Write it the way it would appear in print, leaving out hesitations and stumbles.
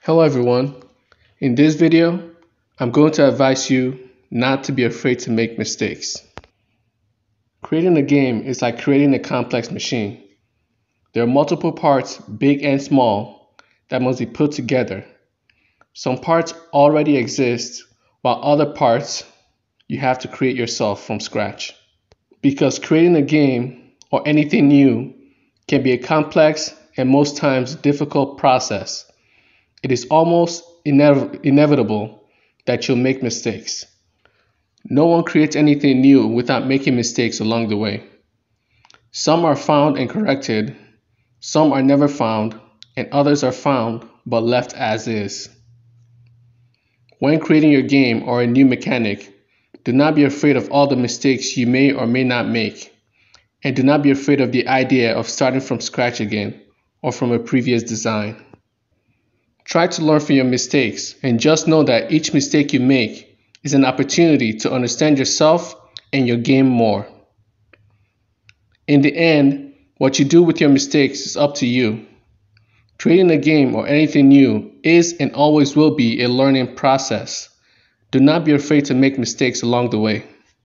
Hello everyone. In this video, I'm going to advise you not to be afraid to make mistakes. Creating a game is like creating a complex machine. There are multiple parts, big and small, that must be put together. Some parts already exist, while other parts you have to create yourself from scratch. Because creating a game or anything new can be a complex and most times difficult process. It is almost inevitable that you'll make mistakes. No one creates anything new without making mistakes along the way. Some are found and corrected, some are never found, and others are found but left as is. When creating your game or a new mechanic, do not be afraid of all the mistakes you may or may not make, and do not be afraid of the idea of starting from scratch again or from a previous design. Try to learn from your mistakes and just know that each mistake you make is an opportunity to understand yourself and your game more. In the end, what you do with your mistakes is up to you. Creating a game or anything new is and always will be a learning process. Do not be afraid to make mistakes along the way.